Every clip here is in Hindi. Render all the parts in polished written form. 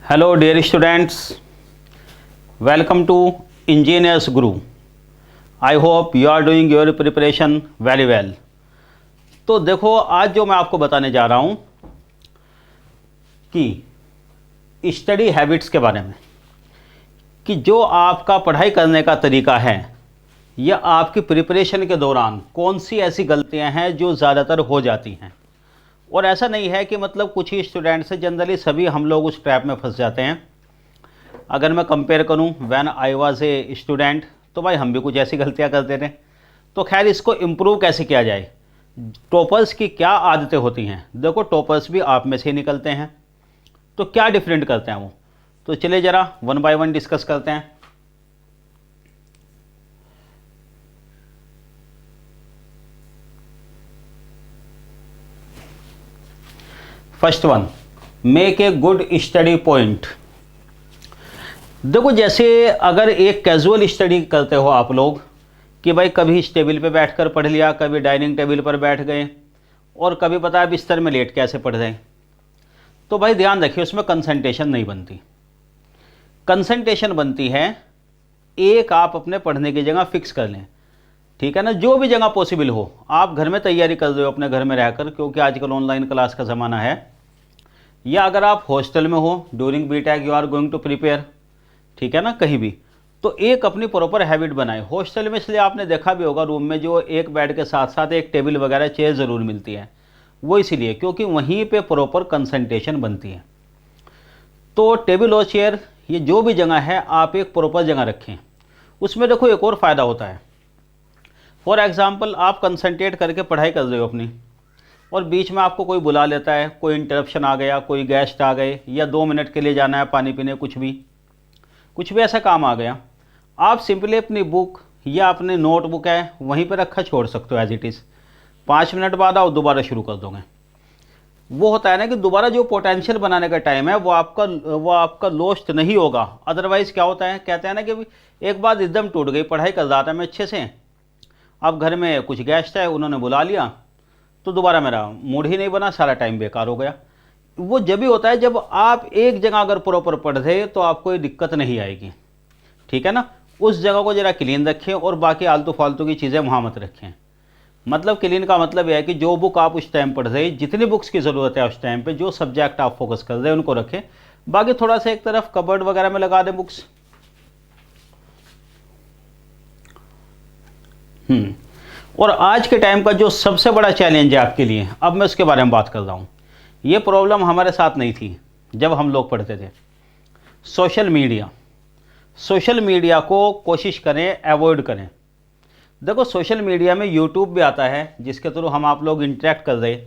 Hello dear students, welcome to Engineers Guru. I hope you are doing your preparation very well. तो देखो आज जो मैं आपको बताने जा रहा हूँ कि स्टडी हैबिट्स के बारे में, कि जो आपका पढ़ाई करने का तरीका है या आपकी प्रिपरेशन के दौरान कौन सी ऐसी गलतियाँ हैं जो ज़्यादातर हो जाती हैं। और ऐसा नहीं है कि मतलब कुछ ही स्टूडेंट्स से, जनरली सभी हम लोग उस ट्रैप में फंस जाते हैं। अगर मैं कंपेयर करूं when I was a student, तो भाई हम भी कुछ ऐसी गलतियां करते थे। तो खैर इसको इम्प्रूव कैसे किया जाए, टॉपर्स की क्या आदतें होती हैं। देखो टॉपर्स भी आप में से ही निकलते हैं, तो क्या डिफरेंट करते हैं वो, तो चलिए ज़रा वन बाय वन डिस्कस करते हैं। First one, make a good study point. देखो जैसे अगर एक कैजुअल स्टडी करते हो आप लोग कि भाई कभी इस टेबल पे बैठकर पढ़ लिया, कभी डाइनिंग टेबल पर बैठ गए और कभी पता है बिस्तर में लेट कैसे पढ़ रहे, तो भाई ध्यान रखिए उसमें कंसंट्रेशन नहीं बनती। कंसंट्रेशन बनती है एक आप अपने पढ़ने की जगह फिक्स कर लें, ठीक है ना। जो भी जगह पॉसिबल हो, आप घर में तैयारी कर रहे हो अपने घर में रहकर, क्योंकि आजकल ऑनलाइन क्लास का ज़माना है, या अगर आप हॉस्टल में हो during BTech you are going to prepare, ठीक है ना, कहीं भी, तो एक अपनी प्रॉपर हैबिट बनाए। हॉस्टल में इसलिए आपने देखा भी होगा रूम में जो एक बेड के साथ साथ एक टेबल वगैरह चेयर ज़रूर मिलती है, वो इसीलिए क्योंकि वहीं पे प्रॉपर कंसंट्रेशन बनती है। तो टेबल और चेयर ये जो भी जगह है आप एक प्रॉपर जगह रखें। उसमें देखो एक और फ़ायदा होता है, फॉर एग्ज़ाम्पल आप कंसंट्रेट करके पढ़ाई कर रहे हो अपनी, और बीच में आपको कोई बुला लेता है, कोई इंटरप्शन आ गया, कोई गेस्ट आ गए, या 2 मिनट के लिए जाना है पानी पीने, कुछ भी ऐसा काम आ गया, आप सिंपली अपनी बुक या अपनी नोटबुक है वहीं पर रखा छोड़ सकते हो एज इट इज़। 5 मिनट बाद आओ दोबारा शुरू कर दोगे। वो होता है ना कि दोबारा जो पोटेंशियल बनाने का टाइम है वो आपका लॉस्ट नहीं होगा। अदरवाइज़ क्या होता है, कहते हैं ना कि एक बार एकदम टूट गई, पढ़ाई कर रहा था मैं अच्छे से, अब घर में कुछ गेस्ट है उन्होंने बुला लिया, तो दोबारा मेरा मूड ही नहीं बना, सारा टाइम बेकार हो गया। वो जब भी होता है जब आप एक जगह अगर प्रॉपर पढ़ रहे तो आपको ये दिक्कत नहीं आएगी, ठीक है ना। उस जगह को ज़रा क्लीन रखें और बाकी आलतू फालतू की चीज़ें वहाँ मत रखें। मतलब क्लीन का मतलब यह है कि जो बुक आप उस टाइम पढ़ रहे, जितनी बुक्स की ज़रूरत है उस टाइम पे, जो सब्जेक्ट आप फोकस कर रहे हैं उनको रखें, बाकी थोड़ा सा एक तरफ कबर्ड वगैरह में लगा दें बुक्स। और आज के टाइम का जो सबसे बड़ा चैलेंज है आपके लिए, अब मैं उसके बारे में बात कर रहा हूँ। ये प्रॉब्लम हमारे साथ नहीं थी जब हम लोग पढ़ते थे। सोशल मीडिया को कोशिश करें अवॉइड करें। देखो सोशल मीडिया में यूट्यूब भी आता है जिसके थ्रू हम आप लोग इंटरेक्ट कर रहे,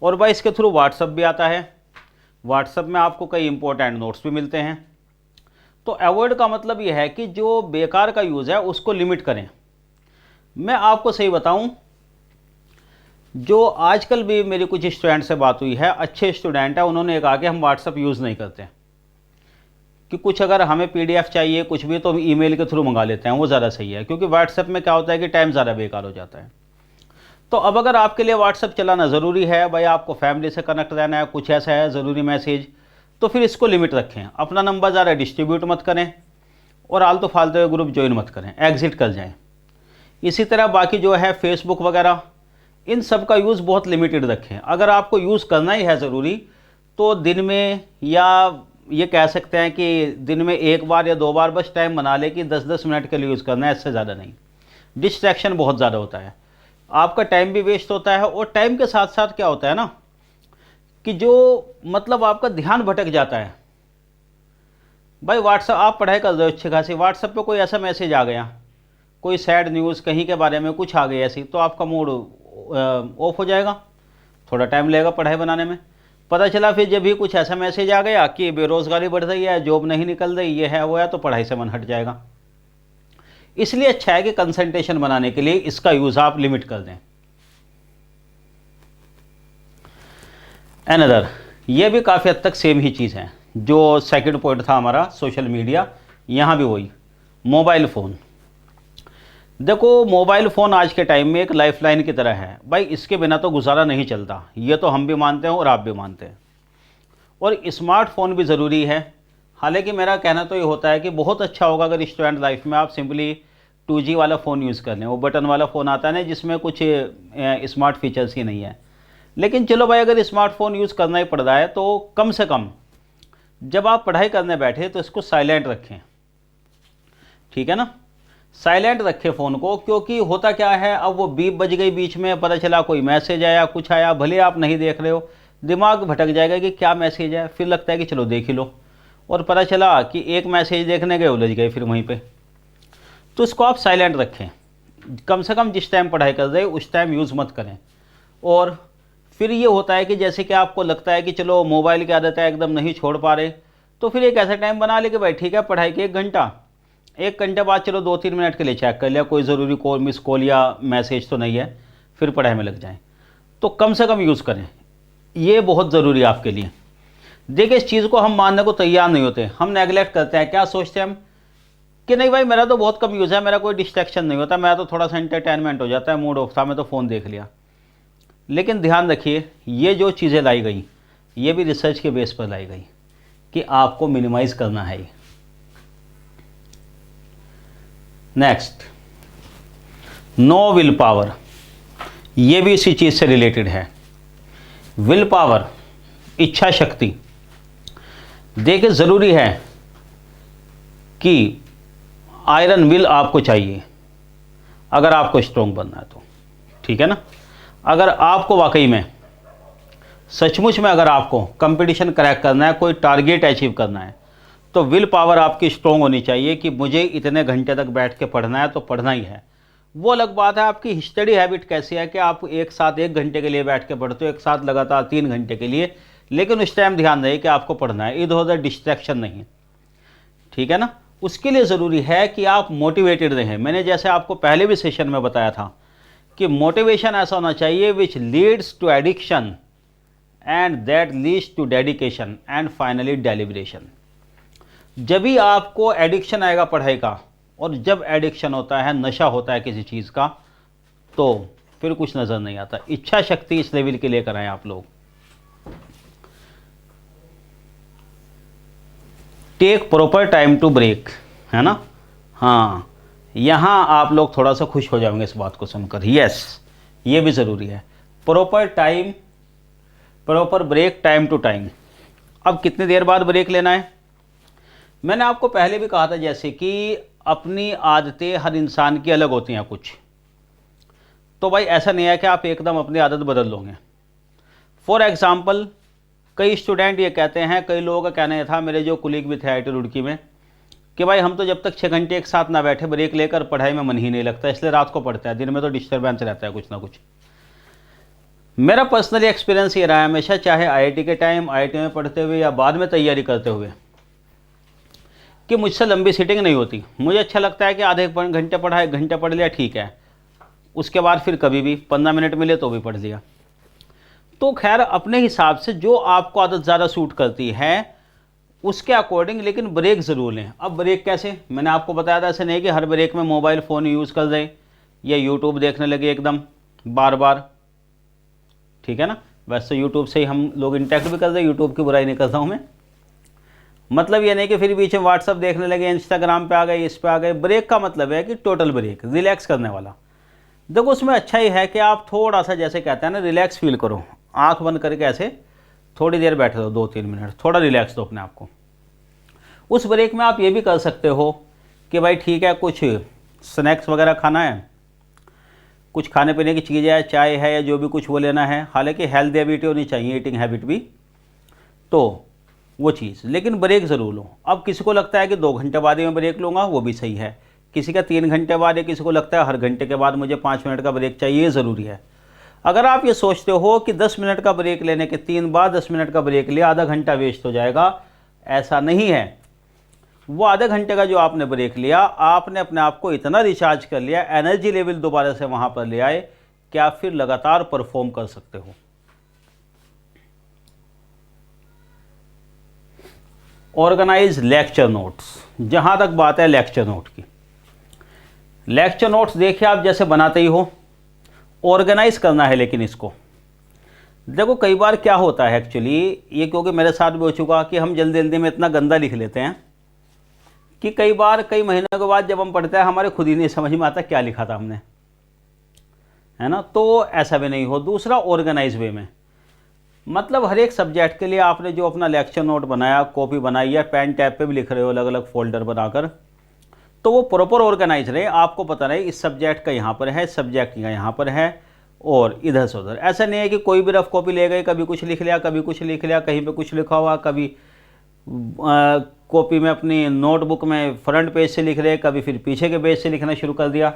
और भाई इसके थ्रू व्हाट्सअप भी आता है। व्हाट्सअप में आपको कई इंपॉर्टेंट नोट्स भी मिलते हैं। तो अवॉइड का मतलब ये है कि जो बेकार का यूज़ है उसको लिमिट करें। मैं आपको सही बताऊं, जो आजकल भी मेरी कुछ स्टूडेंट से बात हुई है, अच्छे स्टूडेंट है, उन्होंने कहा कि हम व्हाट्सअप यूज़ नहीं करते, कि कुछ अगर हमें पीडीएफ चाहिए कुछ भी तो हम ईमेल के थ्रू मंगा लेते हैं, वो ज़्यादा सही है। क्योंकि व्हाट्सएप में क्या होता है कि टाइम ज़्यादा बेकार हो जाता है। तो अब अगर आपके लिए व्हाट्सएप चलाना ज़रूरी है, भाई आपको फैमिली से कनेक्ट रहना है, कुछ ऐसा है ज़रूरी मैसेज, तो फिर इसको लिमिट रखें। अपना नंबर ज़्यादा डिस्ट्रीब्यूट मत करें और आलतू फालतू ग्रुप ज्वाइन मत करें, एग्जिट कर जाएँ। इसी तरह बाकी जो है फेसबुक वगैरह, इन सब का यूज़ बहुत लिमिटेड रखें। अगर आपको यूज़ करना ही है ज़रूरी, तो दिन में, या ये कह सकते हैं कि दिन में 1 बार या 2 बार बस टाइम बना ले कि 10-10 मिनट के लिए यूज़ करना है, इससे ज़्यादा नहीं। डिस्ट्रैक्शन बहुत ज़्यादा होता है, आपका टाइम भी वेस्ट होता है, और टाइम के साथ साथ क्या होता है ना कि जो मतलब आपका ध्यान भटक जाता है। भाई व्हाट्सएप आप पढ़ाई कर रहे हो अच्छी खासी, व्हाट्सएप पे कोई ऐसा मैसेज आ गया, कोई सैड न्यूज़ कहीं के बारे में कुछ आ गई ऐसी, तो आपका मूड ऑफ हो जाएगा, थोड़ा टाइम लगेगा पढ़ाई बनाने में। पता चला फिर जब भी कुछ ऐसा मैसेज आ गया कि बेरोज़गारी बढ़ रही है, जॉब नहीं निकल रही, ये है वो है, तो पढ़ाई से मन हट जाएगा। इसलिए अच्छा है कि कंसंट्रेशन बनाने के लिए इसका यूज़ आप लिमिट कर दें। अनदर, ये भी काफ़ी हद तक सेम ही चीज़ है, जो सेकंड पॉइंट था हमारा सोशल मीडिया, यहाँ भी वही मोबाइल फ़ोन। देखो मोबाइल फ़ोन आज के टाइम में एक लाइफलाइन की तरह है भाई, इसके बिना तो गुजारा नहीं चलता, ये तो हम भी मानते हैं और आप भी मानते हैं। और स्मार्टफोन भी ज़रूरी है। हालांकि मेरा कहना तो ये होता है कि बहुत अच्छा होगा अगर स्टूडेंट लाइफ में आप सिंपली 2G वाला फ़ोन यूज़ कर लें, वो बटन वाला फ़ोन आता है ना जिसमें कुछ स्मार्ट फीचर्स ही नहीं है। लेकिन चलो भाई, अगर स्मार्टफोन यूज़ करना ही पड़ रहा है तो कम से कम जब आप पढ़ाई करने बैठे तो इसको साइलेंट रखें, ठीक है ना। साइलेंट रखें फ़ोन को, क्योंकि होता क्या है, अब वो बीप बज गई बीच में, पता चला कोई मैसेज आया, कुछ आया, भले आप नहीं देख रहे हो, दिमाग भटक जाएगा कि क्या मैसेज है, फिर लगता है कि चलो देख ही लो, और पता चला कि एक मैसेज देखने गए उलझ गए फिर वहीं पे। तो इसको आप साइलेंट रखें, कम से कम जिस टाइम पढ़ाई कर रहे हो उस टाइम यूज़ मत करें। और फिर ये होता है कि जैसे कि आपको लगता है कि चलो मोबाइल की आदत है एकदम नहीं छोड़ पा रहे, तो फिर एक ऐसा टाइम बना ले कि भाई ठीक है, पढ़ाई के 1 घंटे बाद चलो 2-3 मिनट के लिए चेक कर लिया, कोई ज़रूरी कॉल, मिस कॉल या मैसेज तो नहीं है, फिर पढ़ाई में लग जाएं। तो कम से कम यूज़ करें, ये बहुत ज़रूरी है आपके लिए। देखिए, इस चीज़ को हम मानने को तैयार नहीं होते, हम नेगलेक्ट करते हैं। क्या सोचते हैं हम कि नहीं भाई मेरा तो बहुत कम यूज़ है, मेरा कोई डिस्ट्रैक्शन नहीं होता, मेरा तो थोड़ा सा एंटरटेनमेंट हो जाता है, मूड ऑफ था मैं तो फ़ोन देख लिया। लेकिन ध्यान रखिए, ये जो चीज़ें लाई गई ये भी रिसर्च के बेस पर लाई गई कि आपको मिनिमाइज़ करना है। नेक्स्ट, नो विल पावर, ये भी इसी चीज़ से रिलेटेड है। विल पावर, इच्छा शक्ति। देखिए, ज़रूरी है कि आयरन विल आपको चाहिए अगर आपको स्ट्रॉन्ग बनना है तो, ठीक है ना। अगर आपको वाकई में सचमुच में अगर आपको कंपटीशन क्रैक करना है, कोई टारगेट अचीव करना है, तो विल पावर आपकी स्ट्रॉन्ग होनी चाहिए कि मुझे इतने घंटे तक बैठ के पढ़ना है तो पढ़ना ही है। वो अलग बात है आपकी स्टडी हैबिट कैसी है कि आप एक साथ 1 घंटे के लिए बैठ के पढ़ते हो, एक साथ लगातार 3 घंटे के लिए, लेकिन उस टाइम ध्यान रहे कि आपको पढ़ना है, इधर उधर डिस्ट्रैक्शन नहीं, ठीक है ना। उसके लिए ज़रूरी है कि आप मोटिवेटेड रहें। मैंने जैसे आपको पहले भी सेशन में बताया था कि मोटिवेशन ऐसा होना चाहिए which leads to addiction and that leads to dedication and finally deliberation. जब भी आपको एडिक्शन आएगा पढ़ाई का, और जब एडिक्शन होता है, नशा होता है किसी चीज़ का, तो फिर कुछ नज़र नहीं आता। इच्छा शक्ति इस लेवल के लेकर आए आप लोग। Take proper time to break, है ना। हाँ, यहाँ आप लोग थोड़ा सा खुश हो जाएंगे इस बात को सुनकर। यस, ये भी ज़रूरी है। Proper time, proper break, time to time. अब कितनी देर बाद ब्रेक लेना है, मैंने आपको पहले भी कहा था जैसे कि अपनी आदतें हर इंसान की अलग होती हैं कुछ। तो भाई ऐसा नहीं है कि आप एकदम अपनी आदत बदल लोगे। फॉर एग्ज़ाम्पल, कई स्टूडेंट ये कहते हैं, कई लोगों का कहना था, मेरे जो कुलीग भी थे IIT रुड़की में, कि भाई हम तो जब तक 6 घंटे एक साथ ना बैठे ब्रेक लेकर पढ़ाई में मन ही नहीं लगता, इसलिए रात को पढ़ते हैं, दिन में तो डिस्टर्बेंस रहता है कुछ ना कुछ। मेरा पर्सनली एक्सपीरियंस ये रहा है हमेशा, चाहे IIT के टाइम, IIT में पढ़ते हुए या बाद में तैयारी करते हुए, कि मुझसे लंबी सीटिंग नहीं होती। मुझे अच्छा लगता है कि आधे घंटे पढ़ा, 1 घंटे पढ़ लिया, ठीक है, उसके बाद फिर कभी भी 15 मिनट मिले तो भी पढ़ लिया। तो खैर, अपने हिसाब से जो आपको आदत ज़्यादा सूट करती है उसके अकॉर्डिंग, लेकिन ब्रेक ज़रूर लें। अब ब्रेक कैसे, मैंने आपको बताया था, ऐसे नहीं कि हर ब्रेक में मोबाइल फ़ोन यूज़ कर दें या यूट्यूब देखने लगे एकदम बार बार, ठीक है ना। वैसे यूट्यूब से ही हम लोग इंटरेक्ट भी कर रहे हैं, यूट्यूब की बुराई नहीं करता हूँ मैं। मतलब ये नहीं कि फिर बीच में व्हाट्सअप देखने लगे, इंस्टाग्राम पे आ गए, इस पे आ गए। ब्रेक का मतलब है कि टोटल ब्रेक, रिलैक्स करने वाला। देखो, उसमें अच्छा ही है कि आप थोड़ा सा, जैसे कहते हैं ना, रिलैक्स फील करो, आंख बंद करके ऐसे थोड़ी देर बैठे रहो, 2-3 मिनट, थोड़ा रिलैक्स दो अपने आप को। उस ब्रेक में आप ये भी कर सकते हो कि भाई ठीक है, कुछ स्नैक्स वगैरह खाना है, कुछ खाने पीने की चीज़ें है, चाय है या जो भी कुछ वो लेना है। हालांकि हेल्थ हैबिट होनी चाहिए, ईटिंग हैबिट भी, तो वो चीज़, लेकिन ब्रेक ज़रूर लो। अब किसी को लगता है कि 2 घंटे बाद ही मैं ब्रेक लूँगा, वो भी सही है। किसी का 3 घंटे बाद, या किसी को लगता है हर घंटे के बाद मुझे 5 मिनट का ब्रेक चाहिए, ये ज़रूरी है। अगर आप ये सोचते हो कि 10 मिनट का ब्रेक लेने के 3 बार 10 मिनट का ब्रेक लिया, आधा घंटा वेस्ट हो जाएगा, ऐसा नहीं है। वो आधे घंटे का जो आपने ब्रेक लिया, आपने अपने आप को इतना रिचार्ज कर लिया, एनर्जी लेवल दोबारा से वहाँ पर ले आए कि आप फिर लगातार परफॉर्म कर सकते हो। Organise lecture notes. जहाँ तक बात है लेक्चर नोट की, लेक्चर नोट्स देखिए आप जैसे बनाते ही हो, ऑर्गेनाइज करना है। लेकिन इसको देखो कई बार क्या होता है एक्चुअली, ये क्योंकि मेरे साथ भी हो चुका कि हम जल्दी जल्दी में इतना गंदा लिख लेते हैं कि कई बार कई महीनों के बाद जब हम पढ़ते हैं हमारे खुद ही नहीं समझ में आता क्या लिखा था हमने, है ना। तो ऐसा भी नहीं हो। दूसरा, ऑर्गेनाइज वे में, मतलब हर एक सब्जेक्ट के लिए आपने जो अपना लेक्चर नोट बनाया, कॉपी बनाई या पेन टैब पे भी लिख रहे हो अलग अलग फोल्डर बनाकर, तो वो प्रॉपर ऑर्गेनाइज रहे, आपको पता रहे इस सब्जेक्ट का यहाँ पर है, इस सब्जेक्ट का यहाँ पर है, और इधर से उधर। ऐसा नहीं है कि कोई भी रफ कॉपी ले गए, कभी कुछ लिख लिया, कभी कुछ लिख लिया, कहीं पे कुछ लिखा हुआ, कभी कॉपी में अपनी नोटबुक में फ्रंट पेज से लिख रहे, कभी फिर पीछे के पेज से लिखना शुरू कर दिया।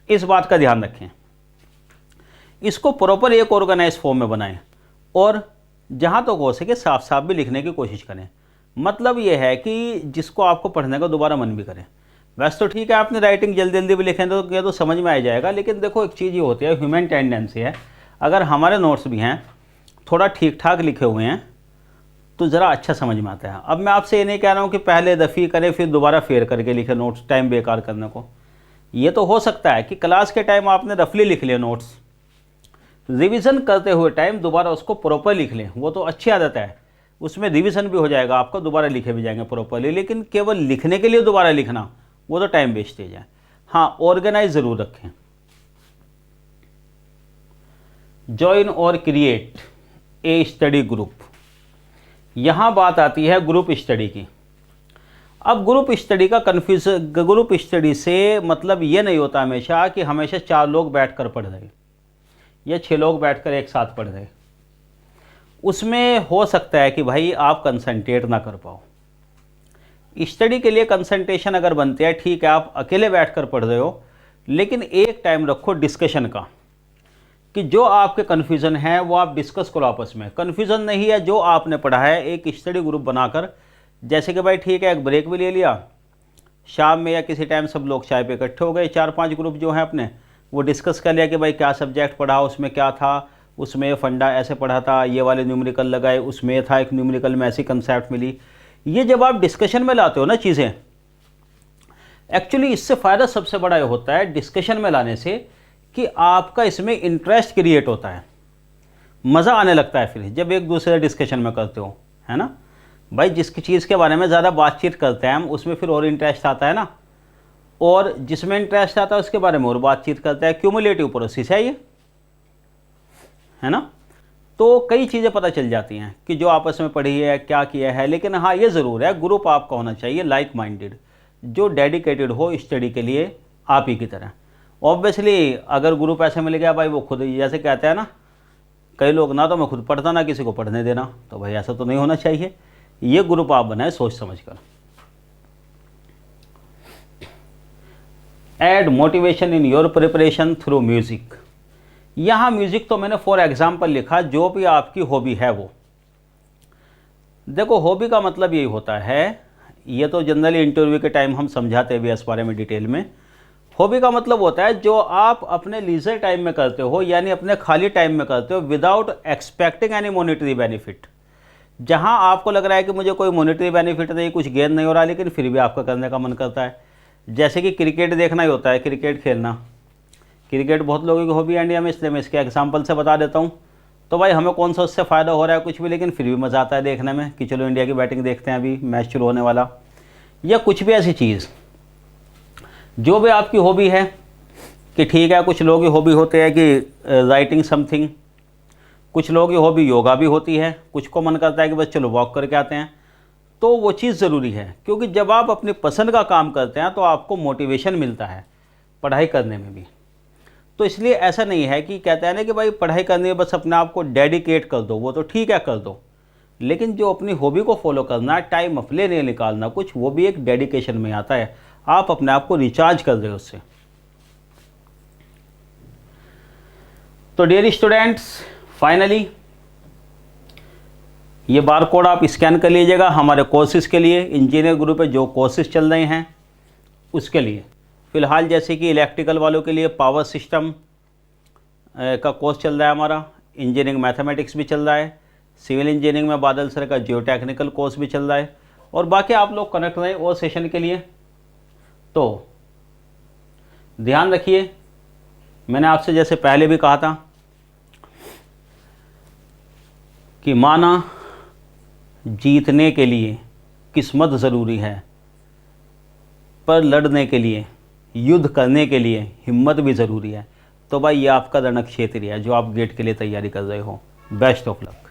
इस बात का ध्यान रखें, इसको प्रॉपर एक ऑर्गेनाइज फॉर्म में बनाएं और जहाँ तो हो सके साफ साफ भी लिखने की कोशिश करें। मतलब ये है कि जिसको आपको पढ़ने का दोबारा मन भी करें। वैसे तो ठीक है आपने राइटिंग जल्दी जल्दी भी लिखें तो ये तो समझ में आ जाएगा, लेकिन देखो एक चीज़ ये होती है, ह्यूमन टेंडेंसी है, अगर हमारे नोट्स भी हैं थोड़ा ठीक ठाक लिखे हुए हैं तो ज़रा अच्छा समझ में आता है। अब मैं आपसे ये नहीं कह रहा हूँ कि पहले दफ़ी करें फिर दोबारा फेर करके लिखे नोट्स, टाइम बेकार करने को। ये तो हो सकता है कि क्लास के टाइम आपने रफली लिख लिए नोट्स, रिवीजन करते हुए टाइम दोबारा उसको प्रॉपर लिख लें, वो तो अच्छी आदत है, उसमें रिवीजन भी हो जाएगा आपका, दोबारा लिखे भी जाएंगे प्रॉपरली। लेकिन केवल लिखने के लिए दोबारा लिखना वो तो टाइम वेस्टेज है। हाँ, ऑर्गेनाइज ज़रूर रखें। जॉइन और क्रिएट ए स्टडी ग्रुप, यहाँ बात आती है ग्रुप स्टडी की। अब ग्रुप स्टडी का कन्फ्यूजन, ग्रुप स्टडी से मतलब ये नहीं होता हमेशा कि हमेशा 4 लोग बैठकर पढ़ रहे या 6 लोग बैठकर एक साथ पढ़ रहे। उसमें हो सकता है कि भाई आप कंसंट्रेट ना कर पाओ। स्टडी के लिए कंसंट्रेशन अगर बनते हैं, ठीक है आप अकेले बैठकर पढ़ रहे हो, लेकिन एक टाइम रखो डिस्कशन का, कि जो आपके कन्फ्यूज़न है वो आप डिस्कस करो आपस में। कन्फ्यूज़न नहीं है, जो आपने पढ़ा है एक स्टडी ग्रुप बनाकर, जैसे कि भाई ठीक है एक ब्रेक भी ले लिया, शाम में या किसी टाइम सब लोग चाय पे इकट्ठे हो गए, 4-5 ग्रुप जो हैं अपने, वो डिस्कस कर लिया कि भाई क्या सब्जेक्ट पढ़ा, उसमें क्या था, उसमें फंडा ऐसे पढ़ा था, ये वाले न्यूमेरिकल लगाए, उसमें था एक न्यूमेरिकल में ऐसी कंसेप्ट मिली। ये जब आप डिस्कशन में लाते हो ना चीज़ें, एक्चुअली इससे फ़ायदा सबसे बड़ा ये होता है डिस्कशन में लाने से कि आपका इसमें इंटरेस्ट क्रिएट होता है, मज़ा आने लगता है फिर जब एक दूसरे डिस्कशन में करते हो, है ना भाई। जिसकी चीज़ के बारे में ज़्यादा बातचीत करते हैं हम, उसमें फिर और इंटरेस्ट आता है ना, और जिसमें इंटरेस्ट आता है उसके बारे में और बातचीत करता है। क्यूमुलेटिव प्रोसेस है ये, है ना। तो कई चीज़ें पता चल जाती हैं कि जो आपस में पढ़ी है, क्या किया है। लेकिन हाँ ये ज़रूर है, ग्रुप आपका होना चाहिए लाइक माइंडेड, जो डेडिकेटेड हो स्टडी के लिए आप ही की तरह। ऑब्वियसली अगर ग्रुप ऐसे मिल गया भाई वो खुद ही, जैसे कहते हैं ना कई लोग, ना तो मैं खुद पढ़ता ना किसी को पढ़ने देना, तो भाई ऐसा तो नहीं होना चाहिए। ये ग्रुप आप बनाए सोच समझ कर। Add motivation in your preparation through music. यहाँ म्यूज़िक तो मैंने फॉर एग्जाम्पल लिखा, जो भी आपकी हॉबी है वो। देखो हॉबी का मतलब यही होता है, ये तो जनरली इंटरव्यू के टाइम हम समझाते भी इस बारे में डिटेल में। हॉबी का मतलब होता है जो आप अपने लीजर टाइम में करते हो, यानी अपने खाली टाइम में करते हो, without expecting any monetary benefit. जहाँ आपको लग रहा है कि मुझे कोई मॉनेटरी बेनिफिट नहीं, कुछ गेन नहीं हो रहा, लेकिन फिर भी आपका करने का मन करता है। जैसे कि क्रिकेट देखना ही होता है, क्रिकेट खेलना, क्रिकेट बहुत लोगों की हॉबी है इंडिया में, इसलिए मैं इसके एग्जांपल से बता देता हूँ। तो भाई हमें कौन सा उससे फ़ायदा हो रहा है कुछ भी, लेकिन फिर भी मज़ा आता है देखने में कि चलो इंडिया की बैटिंग देखते हैं, अभी मैच शुरू होने वाला, या कुछ भी ऐसी चीज़ जो भी आपकी हॉबी है। कि ठीक है कुछ लोगों की हॉबी होते हैं कि राइटिंग समथिंग, कुछ लोगों की हॉबी योगा भी होती है, कुछ को मन करता है कि बस चलो वॉक करके आते हैं। तो वो चीज़ ज़रूरी है, क्योंकि जब आप अपनी पसंद का काम करते हैं तो आपको मोटिवेशन मिलता है पढ़ाई करने में भी। तो इसलिए ऐसा नहीं है कि कहते हैं ना कि भाई पढ़ाई करनी है बस अपने आप को डेडिकेट कर दो, वो तो ठीक है कर दो, लेकिन जो अपनी हॉबी को फॉलो करना है, टाइम अपने लिए निकालना कुछ, वो भी एक डेडिकेशन में आता है। आप अपने आप को रिचार्ज कर रहे हो उससे। तो डियर स्टूडेंट्स, फाइनली ये बार कोड आप स्कैन कर लीजिएगा हमारे कोर्सेज के लिए। इंजीनियर ग्रुप पे जो कोर्सेज चल रहे हैं उसके लिए, फ़िलहाल जैसे कि इलेक्ट्रिकल वालों के लिए पावर सिस्टम का कोर्स चल रहा है हमारा, इंजीनियरिंग मैथमेटिक्स भी चल रहा है, सिविल इंजीनियरिंग में बादल सर का जियो टेक्निकल कोर्स भी चल रहा है, और बाकी आप लोग कनेक्ट रहें और सेशन के लिए। तो ध्यान रखिए, मैंने आपसे जैसे पहले भी कहा था कि माना जीतने के लिए किस्मत ज़रूरी है, पर लड़ने के लिए, युद्ध करने के लिए हिम्मत भी ज़रूरी है। तो भाई ये आपका रण क्षेत्र है जो आप गेट के लिए तैयारी कर रहे हो। Best of luck.